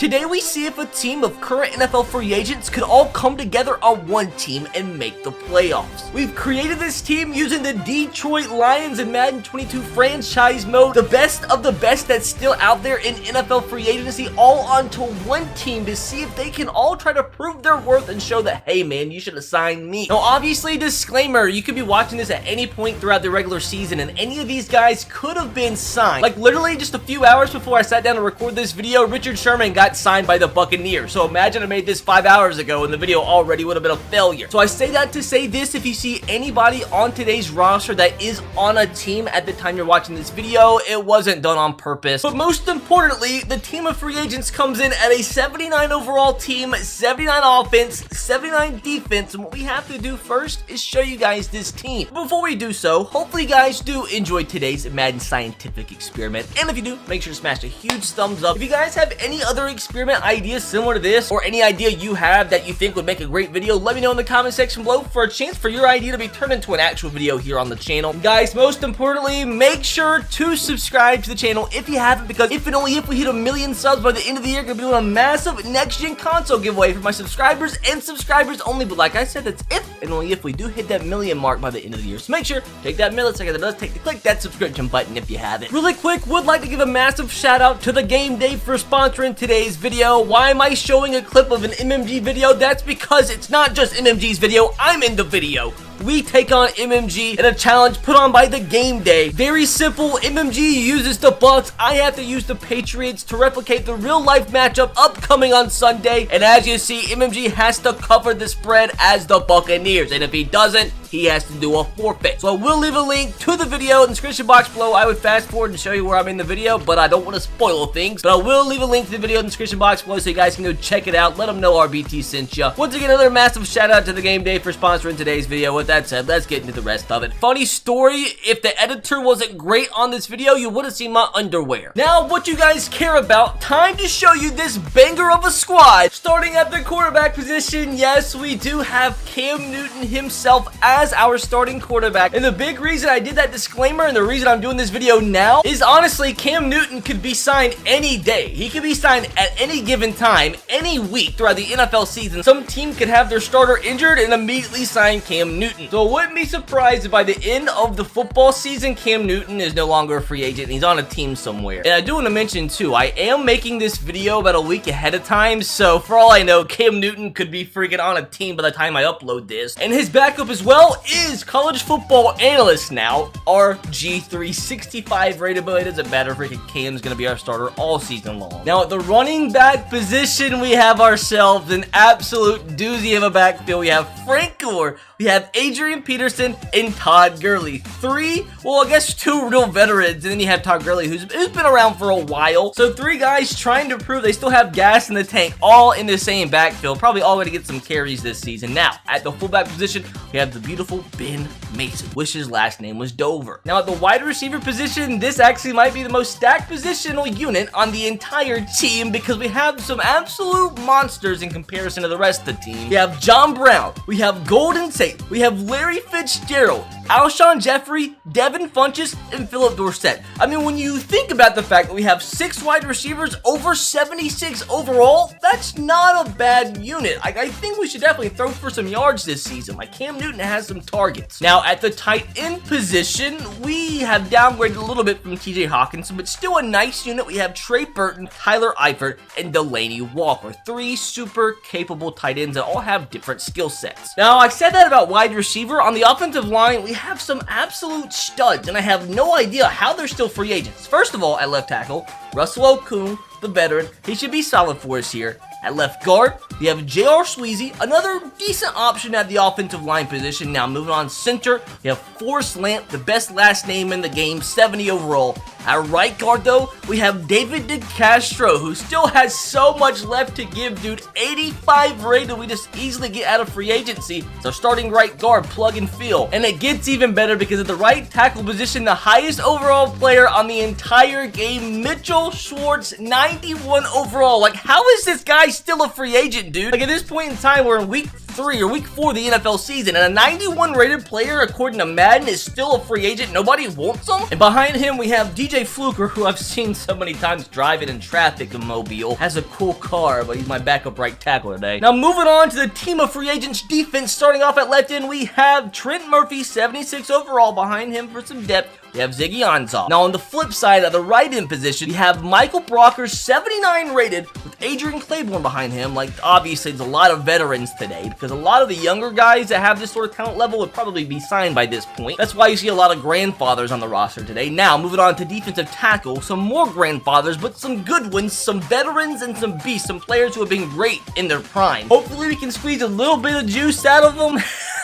Today we see if a team of current NFL free agents could all come together on one team and make the playoffs. We've created this team using the Detroit Lions and Madden 22 franchise mode, the best of the best that's still out there in NFL free agency, all onto one team to see if they can all try to prove their worth and show that, hey man, you should have signed me. Now obviously, disclaimer, you could be watching this at any point throughout the regular season and any of these guys could have been signed. Like literally just a few hours before I sat down to record this video, Richard Sherman got signed by the Buccaneers. So imagine I made this 5 hours ago and the video already would have been a failure. So I say that to say this: if you see anybody on today's roster that is on a team at the time you're watching this video, it wasn't done on purpose. But most importantly, the team of free agents comes in at a 79 overall team, 79 offense, 79 defense, and what we have to do first is show you guys this team. Before we do so, hopefully you guys do enjoy today's Madden scientific experiment, and if you do, make sure to smash a huge thumbs up. If you guys have any other experiment ideas similar to this, or any idea you have that you think would make a great video, let me know in the comment section below for a chance for your idea to be turned into an actual video here on the channel. Guys, most importantly, make sure to subscribe to the channel if you haven't, because if and only if we hit 1 million subs by the end of the year, we're gonna be doing a massive next-gen console giveaway for my subscribers and subscribers only. But like I said, that's if and only if we do hit that million mark by the end of the year. So make sure, take that millisecond that does take to click that subscription button if you haven't. Really quick, would like to give a massive shout out to the Game Day for sponsoring today's video. Why am I showing a clip of an MMG video? That's because it's not just MMG's video, I'm in the video. We take on MMG in a challenge put on by the Game Day. Very simple, MMG uses the Bucks, I have to use the Patriots to replicate the real life matchup upcoming on Sunday, and as you see, MMG has to cover the spread as the Buccaneers, and if he doesn't, he has to do a forfeit. So I will leave a link to the video in the description box below. I would fast forward and show you where I'm in the video, but I don't want to spoil things. But I will leave a link to the video in the description box below so you guys can go check it out. Let them know RBT sent you. Once again, another massive shout out to the Game Day for sponsoring today's video. With that said, let's get into the rest of it. Funny story, if the editor wasn't great on this video, you would have seen my underwear. Now, what you guys care about, time to show you this banger of a squad. Starting at the quarterback position, yes, we do have Cam Newton himself as our starting quarterback. And the big reason I did that disclaimer and the reason I'm doing this video now is honestly, Cam Newton could be signed any day. He could be signed at any given time, any week throughout the NFL season. Some team could have their starter injured and immediately sign Cam Newton. So I wouldn't be surprised if by the end of the football season, Cam Newton is no longer a free agent and he's on a team somewhere. And I do want to mention too, I am making this video about a week ahead of time, so for all I know, Cam Newton could be freaking on a team by the time I upload this. And his backup as well is college football analyst now, RG365 rated, but it doesn't matter, freaking Cam's gonna be our starter all season long. Now at the running back position, we have ourselves an absolute doozy of a backfield. We have Frank Gore, we have Adrian Peterson, and Todd Gurley. I guess two real veterans, and then you have Todd Gurley, who's been around for a while. So three guys trying to prove they still have gas in the tank, all in the same backfield, probably all going to get some carries this season. Now, at the fullback position, we have the beautiful Ben Mason, which his last name was Dover. Now, at the wide receiver position, this actually might be the most stacked positional unit on the entire team because we have some absolute monsters in comparison to the rest of the team. We have John Brown, we have Golden Tate, we have Larry Fitzgerald, Alshon Jeffrey, Devin Funchess, and Philip Dorsett. I mean, when you think about the fact that we have 6 wide receivers over 76 overall, that's not a bad unit. I think we should definitely throw for some yards this season. Like, Cam Newton has some targets. Now, at the tight end position, we have downgraded a little bit from TJ Hawkinson, but still a nice unit. We have Trey Burton, Tyler Eifert, and Delaney Walker. 3 super capable tight ends that all have different skill sets. Now, I said that about wide receiver. On the offensive line, we have some absolute studs, and I have no idea how they're still free agents. First of all, at left tackle, Russell Okung, the veteran, he should be solid for us here. At left guard, we have J.R. Sweezy, another decent option at the offensive line position. Now, moving on center, we have Forrest Lamp, the best last name in the game, 70 overall. At right guard, though, we have David DeCastro, who still has so much left to give, dude. 85 rated, we just easily get out of free agency. So starting right guard, plug and fill. And it gets even better because at the right tackle position, the highest overall player on the entire game, Mitchell Schwartz, 91 overall. Like, how is this guy still a free agent, dude? Like, at this point in time, we're in week week 4 of the NFL season, and a 91 rated player, according to Madden, is still a free agent. Nobody wants him. And behind him, we have DJ Fluker, who I've seen so many times driving in traffic in Mobile. Has a cool car, but he's my backup right tackle today. Now, moving on to the team of free agents defense, starting off at left end, we have Trent Murphy, 76 overall. Behind him for some depth, we have Ziggy Ansah. Now, on the flip side of the right end position, we have Michael Brocker, 79 rated, with Adrian Claiborne behind him. Like, obviously, there's a lot of veterans today, because a lot of the younger guys that have this sort of talent level would probably be signed by this point. That's why you see a lot of grandfathers on the roster today. Now, moving on to defensive tackle, some more grandfathers, but some good ones, some veterans, and some beasts, some players who have been great in their prime. Hopefully, we can squeeze a little bit of juice out of them.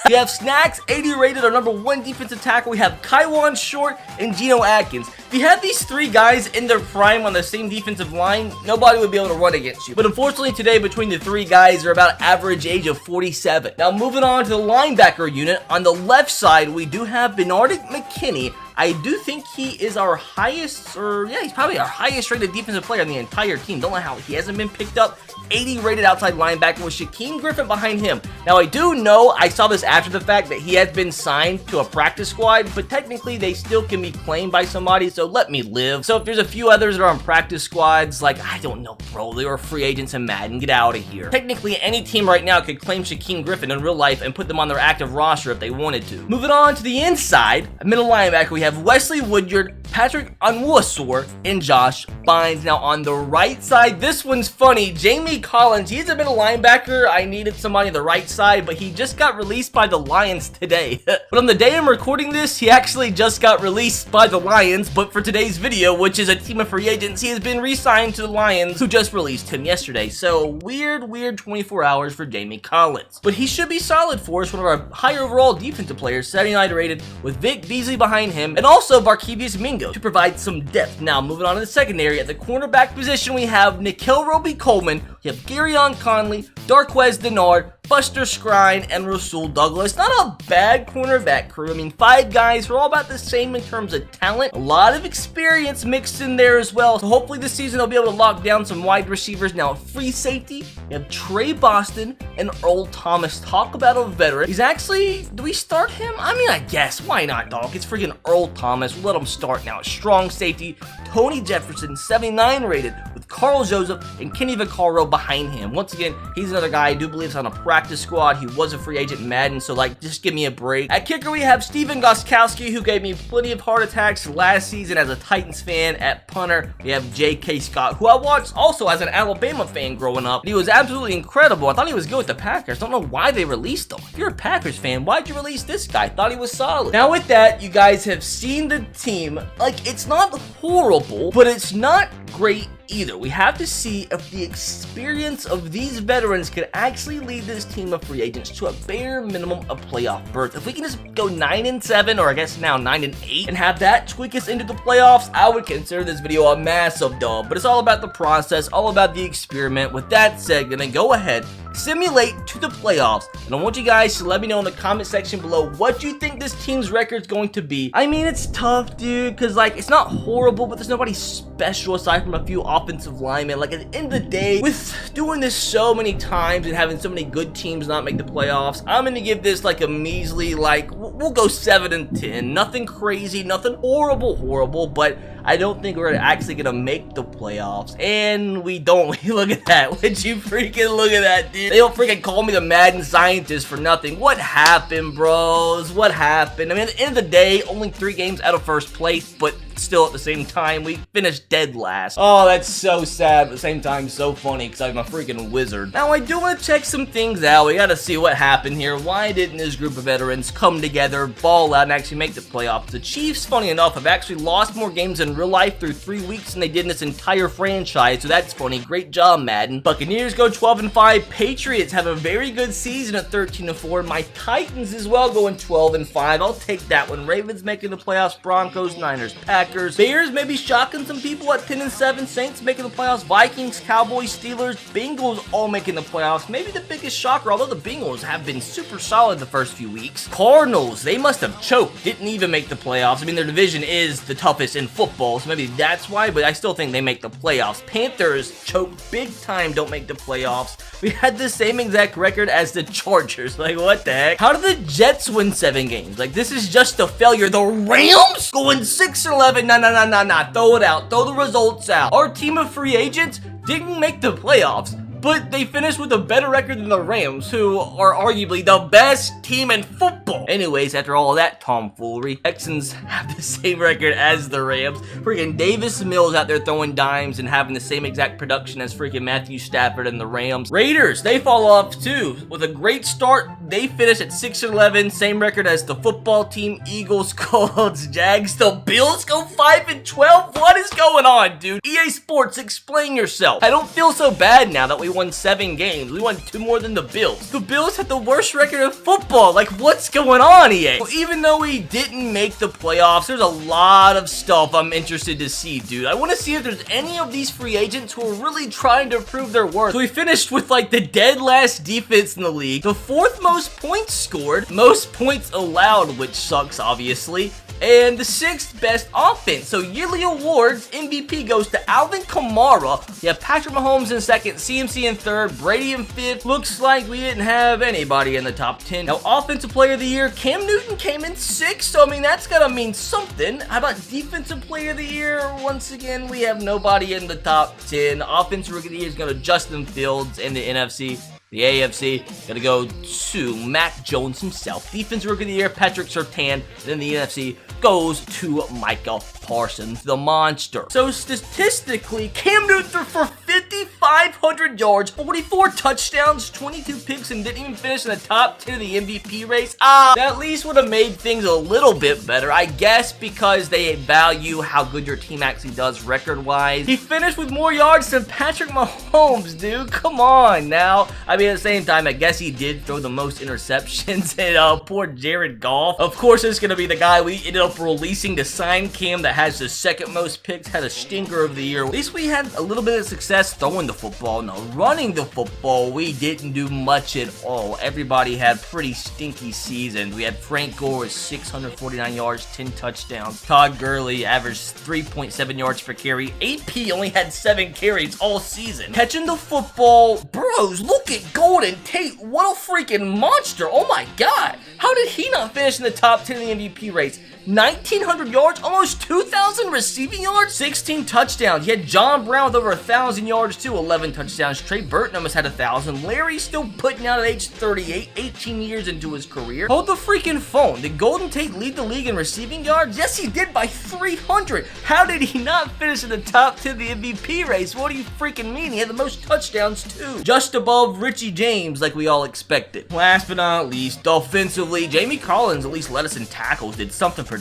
We have Snacks, 80 rated, our number 1 defensive tackle. We have Kaiwan Short and Geno Atkins. If you had these 3 guys in their prime on the same defensive line, nobody would be able to run against you. But unfortunately today, between the 3 guys, they're about average age of 47. Now, moving on to the linebacker unit, on the left side, we do have Bernard McKinney. I do think he is our highest, he's probably our highest rated defensive player on the entire team. Don't know how he hasn't been picked up. 80 rated outside linebacker with Shaquem Griffin behind him. Now, I do know, I saw this after the fact, that he has been signed to a practice squad, but technically they still can be claimed by somebody, so let me live. So if there's a few others that are on practice squads, like, I don't know, bro, they are free agents in Madden, get out of here. Technically, any team right now could claim Shaquem Griffin in real life and put them on their active roster if they wanted to. Moving on to the inside, middle linebacker, we have Wesley Woodyard, Patrick Onwuasor, and Josh Bynes. Now, on the right side, this one's funny. Jamie Collins, he's a middle linebacker. I needed somebody on the right side, but he just got released by the Lions today. But on the day I'm recording this, he actually just got released by the Lions, but for today's video, which is a team of free agents, he has been re-signed to the Lions, who just released him yesterday. So, weird 24 hours for Jamie Collins. But he should be solid for us, one of our higher overall defensive players, 79 rated, with Vic Beasley behind him, and also Barkevious Mingo to provide some depth. Now, moving on to the secondary, at the cornerback position, we have Nikhil Roby-Coleman, we have Garyon Conley, Darquez Denard, Buster Skrine, and Rasul Douglas. Not a bad cornerback crew. I mean, 5 guys who are all about the same in terms of talent. A lot of experience mixed in there as well. So hopefully this season they'll be able to lock down some wide receivers. Now, free safety, we have Trey Boston and Earl Thomas. Talk about a veteran. He's actually, do we start him? I mean, I guess. Why not, dog? It's freaking Earl Thomas. We'll let him start now. Strong safety, Tony Jefferson, 79 rated, with Carl Joseph and Kenny Vaccaro behind him. Once again, he's another guy I do believe is on a practice squad. He was a free agent in Madden, so like, just give me a break. At kicker, we have Steven Gostkowski, who gave me plenty of heart attacks last season as a Titans fan. At punter, we have J.K. Scott, who I watched also as an Alabama fan growing up. He was absolutely incredible. I thought he was good with the Packers. Don't know why they released him. If you're a Packers fan, why'd you release this guy? Thought he was solid. Now with that, you guys have seen the team. Like, it's not horrible, but it's not great either. We have to see if the experience of these veterans could actually lead this team of free agents to a bare minimum of playoff berth. If we can just go 9-7, or I guess now 9-8, and have that tweak us into the playoffs, I would consider this video a massive dub. But it's all about the process, all about the experiment. With that said, gonna go ahead, simulate to the playoffs, and I want you guys to let me know in the comment section below what you think this team's record's going to be. I mean, it's tough, dude, because like, it's not horrible, but there's nobody special aside from a few offensive linemen. Like, at the end of the day, with doing this so many times and having so many good teams not make the playoffs, I'm gonna give this like a measly, like, we'll go 7-10. Nothing crazy, nothing horrible, but I don't think we're actually gonna make the playoffs. And we don't. Look at that. Would you freaking look at that, dude? They don't freaking call me the Madden scientist for nothing. What happened, bros? What happened? I mean, at the end of the day, only 3 games out of first place, but still at the same time, we finished dead last. Oh, that's so sad, but at the same time, so funny, because I'm a freaking wizard. Now, I do want to check some things out. We gotta see what happened here. Why didn't this group of veterans come together, ball out, and actually make the playoffs? The Chiefs, funny enough, have actually lost more games in real life through 3 weeks than they did in this entire franchise, so that's funny. Great job, Madden. Buccaneers go 12-5. Patriots have a very good season at 13-4. My Titans as well going 12-5. I'll take that one. Ravens making the playoffs. Broncos, Niners, Packers. Packers. Bears maybe shocking some people at 10-7. Saints making the playoffs. Vikings, Cowboys, Steelers, Bengals all making the playoffs. Maybe the biggest shocker, although the Bengals have been super solid the first few weeks. Cardinals, they must have choked. Didn't even make the playoffs. I mean, their division is the toughest in football, so maybe that's why, but I still think they make the playoffs. Panthers choke big time, don't make the playoffs. We had the same exact record as the Chargers. Like, what the heck? How did the Jets win 7 games? Like, this is just a failure. The Rams going 6-11. Nah. Throw it out. Throw the results out. Our team of free agents didn't make the playoffs, but they finished with a better record than the Rams, who are arguably the best team in football. Anyways, after all of that tomfoolery, Texans have the same record as the Rams. Freaking Davis Mills out there throwing dimes and having the same exact production as freaking Matthew Stafford and the Rams. Raiders, they fall off too. With a great start, they finish at 6-11, same record as the football team. Eagles, Colts, Jags. The Bills go 5-12. What is going on, dude? EA Sports, explain yourself. I don't feel so bad now that we won 7 games. We won 2 more than the Bills. The Bills had the worst record in football. Like, what's going on, EA? Well, even though we didn't make the playoffs, there's a lot of stuff I'm interested to see, dude. I want to see if there's any of these free agents who are really trying to prove their worth. So we finished with, like, the dead last defense in the league, the 4th most points scored, most points allowed, which sucks, obviously, and the 6th best offense. So yearly awards, MVP goes to Alvin Kamara. You have Patrick Mahomes in 2nd, CMC in 3rd, Brady in 5th. Looks like we didn't have anybody in the top 10. Now, Offensive Player of the Year, Cam Newton came in 6th, so I mean, that's gotta mean something. How about Defensive Player of the Year? Once again, we have nobody in the top 10. Offensive Rookie of the Year is going to Justin Fields in the NFC. The AFC, gonna go to Mac Jones himself. Defensive Rookie of the Year, Patrick Surtain. And then the NFC goes to Micah Parsons, the monster. So statistically, Cam Newton threw for 5,500 yards, 44 touchdowns, 22 picks, and didn't even finish in the top 10 of the MVP race. That at least would have made things a little bit better, I guess, because they value how good your team actually does record-wise. He finished with more yards than Patrick Mahomes, dude. Come on now. I mean, at the same time, I guess he did throw the most interceptions, and poor Jared Goff. Of course, it's gonna be the guy we ended up releasing to sign Cam that has the 2nd most picks, had a stinker of the year. At least we had a little bit of success throwing the football. Now, running the football, we didn't do much at all. Everybody had pretty stinky seasons. We had Frank Gore with 649 yards, 10 touchdowns. Todd Gurley averaged 3.7 yards per carry. AP only had 7 carries all season. Catching the football, bros, look at Golden Tate. What a freaking monster. Oh my god. How did he not finish in the top 10 in the MVP race? 1,900 yards, almost 2,000 receiving yards, 16 touchdowns. You had John Brown with over 1,000 yards too, 11 touchdowns. Trey Burton almost had 1,000. Larry's still putting out at age 38, 18 years into his career. Hold the freaking phone. Did Golden Tate lead the league in receiving yards? Yes, he did by 300. How did he not finish in the top 10 of the MVP race? What do you freaking mean? He had the most touchdowns too, just above Richie James like we all expected. Last but not least, offensively, Jamie Collins at least led us in tackles, did something productive.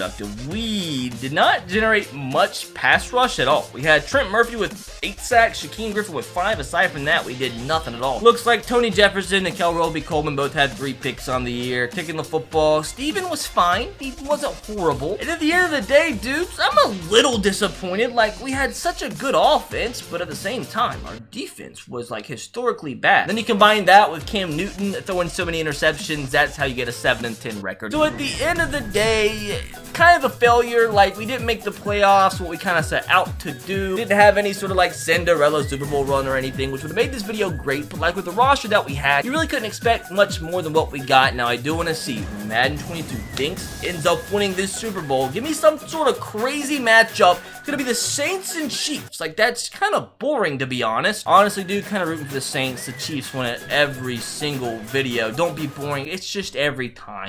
We did not generate much pass rush at all. We had Trent Murphy with 8 sacks, Shaquem Griffin with 5. Aside from that, we did nothing at all. Looks like Tony Jefferson and Kel Roby Coleman both had 3 picks on the year. Kicking the football, Steven was fine. He wasn't horrible. And at the end of the day, dudes, I'm a little disappointed. Like, we had such a good offense, but at the same time, our defense was like historically bad. Then you combine that with Cam Newton throwing so many interceptions, that's how you get a 7-10 record. So at the end of the day, kind of a failure. Like, we didn't make the playoffs, what we kind of set out to do. Didn't have any sort of like Cinderella Super Bowl run or anything, which would have made this video great, but like with the roster that we had, you really couldn't expect much more than what we got. Now, I do want to see Madden 22 thinks ends up winning this Super Bowl. Give me some sort of crazy matchup. It's gonna be the Saints and Chiefs. Like, that's kind of boring, to be honest. Honestly, dude, kind of rooting for the Saints. The Chiefs win it every single video. Don't be boring. It's just every time.